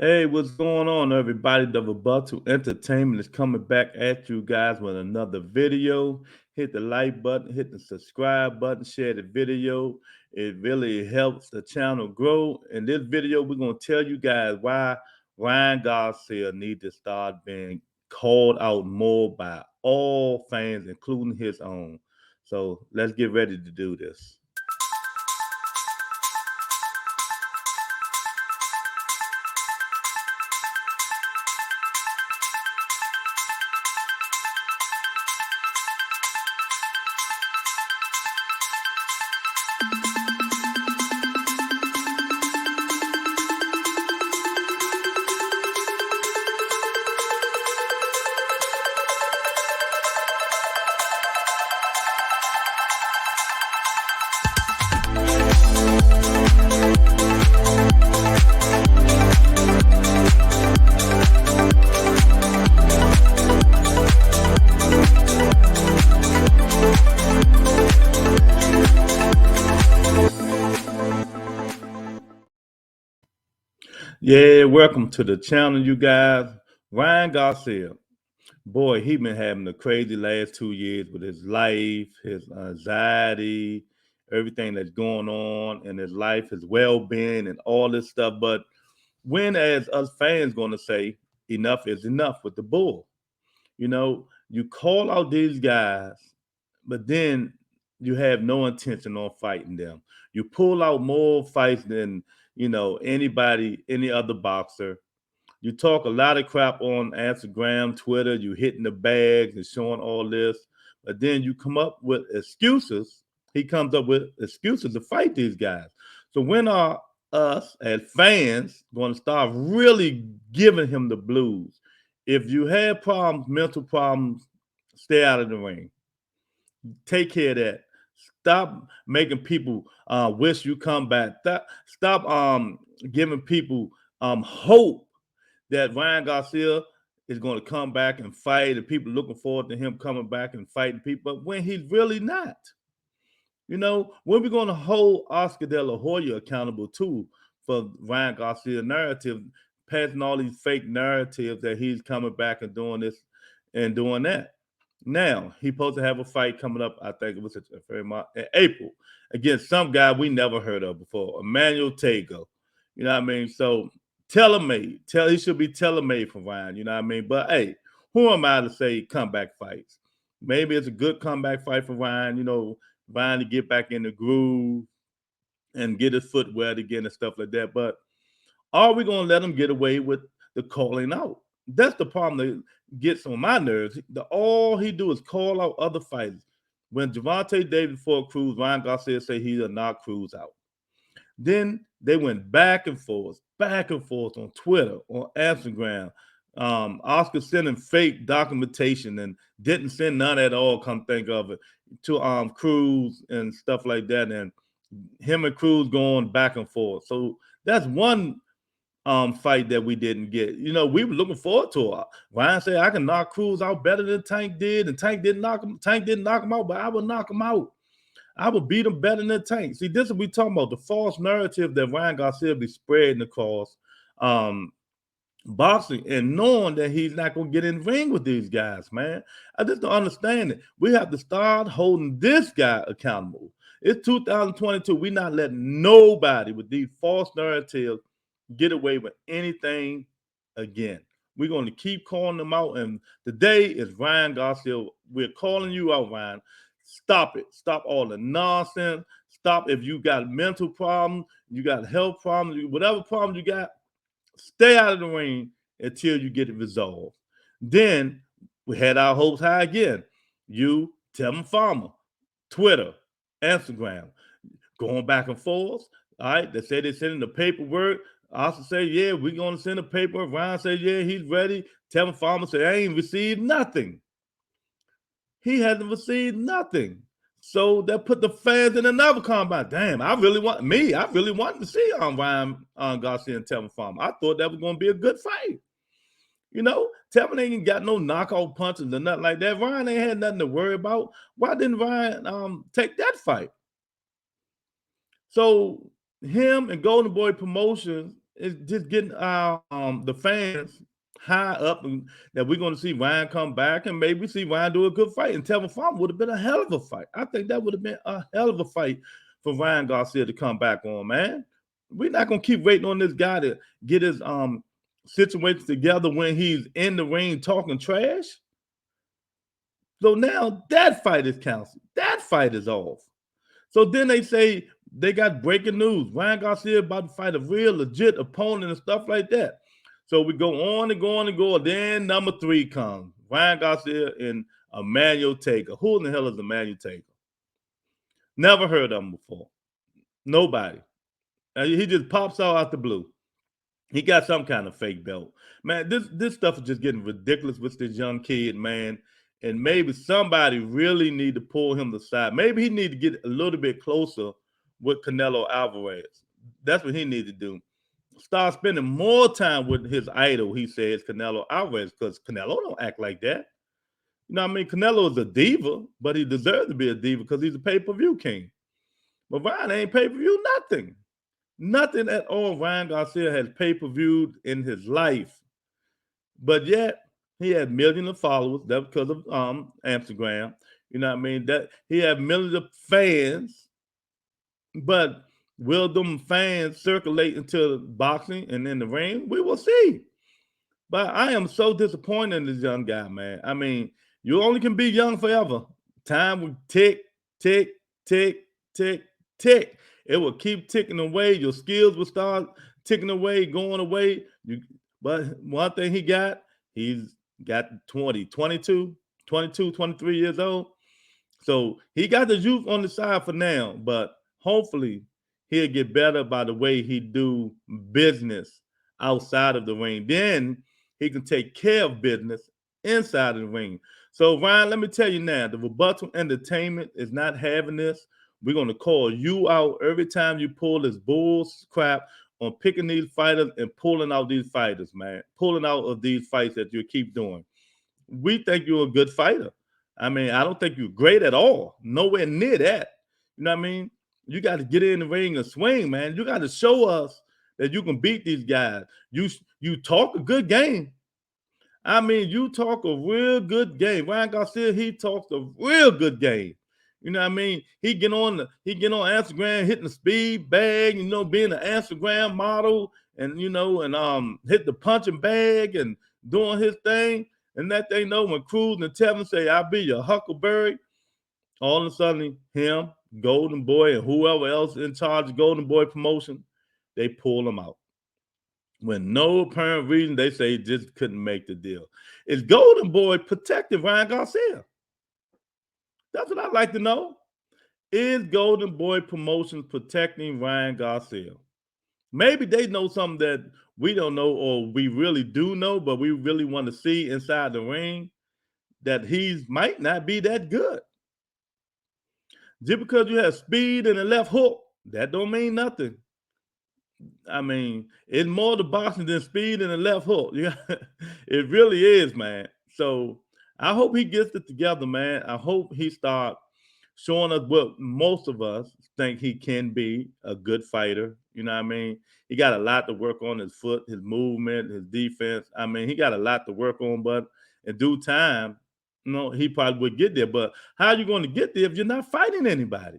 Hey, what's going on, everybody? The Rebuttal Entertainment is coming back at you guys with another video. Hit the like button, hit the subscribe button, share the video. It really helps the channel grow. In this video, we're going to tell you guys why Ryan Garcia needs to start being called out more by all fans, including his own. So let's get ready to do this. Yeah, welcome to the channel, you guys. Ryan Garcia, boy, he been having a crazy last 2 years with his life, his anxiety, everything that's going on in his life, his well-being, and all this stuff. But when, as us fans, going to say, enough is enough with the bull. You know, you call out these guys, but then you have no intention on fighting them. You pull out more fights than anybody, any other boxer. You talk a lot of crap on Instagram, Twitter. You hitting the bags and showing all this, but then you come up with excuses. He comes up with excuses to fight these guys. So when are us as fans going to start really giving him the blues? If you have problems, mental problems, stay out of the ring. Take care of that. Stop making people wish you come back. Stop giving people hope that Ryan Garcia is going to come back and fight, and people looking forward to him coming back and fighting people, but when he's really not. When we're going to hold Oscar De La Hoya accountable too for Ryan Garcia narrative, passing all these fake narratives that he's coming back and doing this and doing that. Now he's supposed to have a fight coming up. I think it was in April against some guy we never heard of before, Emmanuel Tago. You know what I mean? So tailor-made. He should be tailor-made for Ryan. You know what I mean? But hey, who am I to say comeback fights? Maybe it's a good comeback fight for Ryan. Ryan to get back in the groove and get his foot wet again and stuff like that. But are we going to let him get away with the calling out? That's the problem that gets on my nerves. All he do is call out other fighters. When Gervonta Davis fought Cruz, Ryan Garcia said he'll knock Cruz out. Then they went back and forth on Twitter, on Instagram. Oscar sending fake documentation and didn't send none at all, come think of it, to Cruz and stuff like that. And him and Cruz going back and forth. So that's one fight that we didn't get. We were looking forward to it. Ryan said I can knock Cruz out better than Tank did, and Tank didn't knock him out, but I would knock him out. I would beat him better than Tank. See, this is what we talking about, the false narrative that Ryan Garcia be spreading across boxing and knowing that he's not going to get in the ring with these guys, man. I just don't understand it. We have to start holding this guy accountable. It's 2022. We're not letting nobody with these false narratives get away with anything again. We're going to keep calling them out. And today is Ryan Garcia. We're calling you out, Ryan. Stop it. Stop all the nonsense. Stop if you got mental problems, you got health problems, whatever problem you got, stay out of the ring until you get it resolved. Then we had our hopes high again. You, Tevin Farmer, Twitter, Instagram, going back and forth. All right, they say they're sending the paperwork. I also say, yeah, we're going to send the paperwork. Ryan said, yeah, he's ready. Tevin Farmer said, I ain't received nothing. He hasn't received nothing. So that put the fans in another combine. Damn, I really wanted to see Ryan Garcia and Tevin Farmer. I thought that was going to be a good fight. Tevin ain't got no knockout punches or nothing like that. Ryan ain't had nothing to worry about. Why didn't Ryan take that fight? So him and Golden Boy Promotions is just getting our the fans high up, and that we're going to see Ryan come back and maybe see Ryan do a good fight. And Tevin Farmer would have been a hell of a fight. I think that would have been a hell of a fight for Ryan Garcia to come back on, man. We're not gonna keep waiting on this guy to get his situations together when he's in the ring talking trash. So now that fight is canceled. That fight is off. So then they say they got breaking news. Ryan Garcia about to fight a real legit opponent and stuff like that. So we go on and go on and go. Then number 3 comes. Ryan Garcia and Emmanuel Taker. Who in the hell is Emmanuel Taker? Never heard of him before. Nobody. He just pops out the blue. He got some kind of fake belt. Man, this stuff is just getting ridiculous with this young kid, man. And maybe somebody really need to pull him aside. Maybe he need to get a little bit closer with Canelo Alvarez. That's what he need to do. Start spending more time with his idol, he says, Canelo Alvarez, because Canelo don't act like that. You know what I mean? Canelo is a diva, but he deserves to be a diva because he's a pay-per-view king. But Ryan ain't pay-per-view nothing. Nothing at all. Ryan Garcia has pay-per-viewed in his life. But yet, he had millions of followers. That's because of Instagram. You know what I mean? That he had millions of fans. But will them fans circulate into boxing and in the ring? We will see. But I am so disappointed in this young guy, man. I mean, you only can be young forever. Time will tick, tick, tick, tick, tick. It will keep ticking away. Your skills will start ticking away, going away. But one thing he's got 22, 23 years old. So he got the youth on the side for now, but hopefully he'll get better by the way he do business outside of the ring. Then he can take care of business inside of the ring. So Ryan, let me tell you now, the Rebuttal Entertainment is not having this. We're going to call you out every time you pull this bull crap on picking these fighters and pulling out these fighters, man. Pulling out of these fights that you keep doing. We think you're a good fighter. I mean, I don't think you're great at all. Nowhere near that. You know what I mean? You got to get in the ring and swing, man. You got to show us that you can beat these guys. You talk a good game. I mean, you talk a real good game. Ryan Garcia, he talks a real good game. You know what I mean? He get on Instagram, hitting the speed bag, you know, being an Instagram model, and hit the punching bag and doing his thing. And that they know when Cruz and Tevin say, I'll be your Huckleberry, all of a sudden him, Golden Boy, and whoever else in charge of Golden Boy promotion, they pull him out. When no apparent reason, they say he just couldn't make the deal. Is Golden Boy protecting Ryan Garcia? That's what I'd like to know. Is Golden Boy Promotions protecting Ryan Garcia? Maybe they know something that we don't know, or we really do know, but we really want to see inside the ring, that he might not be that good. Just because you have speed and a left hook, that don't mean nothing. I mean, it's more the boxing than speed and a left hook. Yeah, it really is, man. So I hope he gets it together, man. I hope he starts showing us what most of us think he can be, a good fighter. You know what I mean? He got a lot to work on, his foot, his movement, his defense. I mean, he got a lot to work on, but in due time, he probably would get there. But how are you going to get there if you're not fighting anybody?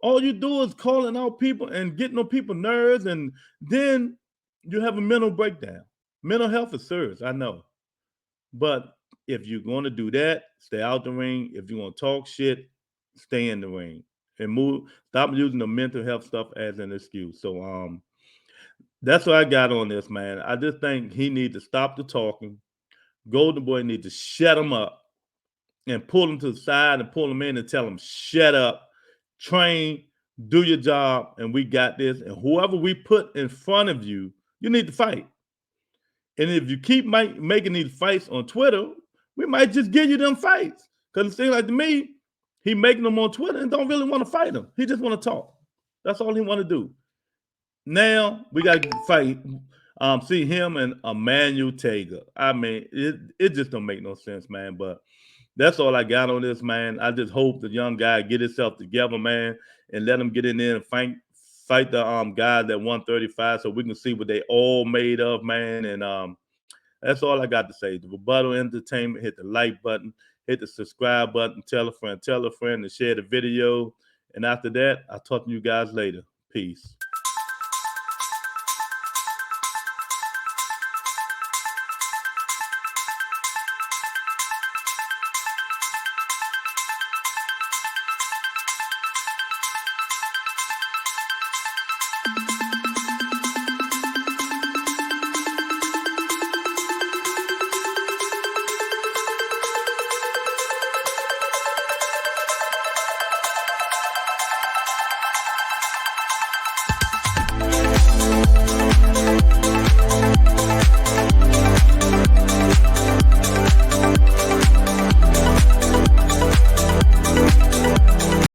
All you do is calling out people and getting on people's nerves, and then you have a mental breakdown. Mental health is serious, I know. But if you're going to do that, stay out the ring. If you're going to talk shit, stay in the ring and move. Stop using the mental health stuff as an excuse. So that's what I got on this, man. I just think he needs to stop the talking. Golden Boy needs to shut him up and pull him to the side and pull him in and tell him, shut up, train, do your job, and we got this. And whoever we put in front of you, you need to fight. And if you keep making these fights on Twitter, we might just give you them fights. Because it seems like to me, he making them on Twitter and don't really want to fight them. He just want to talk. That's all he want to do. Now we got to fight. See him and Emmanuel Taker. I mean, it just don't make no sense, man. But that's all I got on this, man. I just hope the young guy get himself together, man, and let him get in there and fight fight the guys at 135 so we can see what they all made of, man. And that's all I got to say. The Rebuttal Entertainment, hit the like button, hit the subscribe button, tell a friend, and share the video. And after that, I'll talk to you guys later. Peace.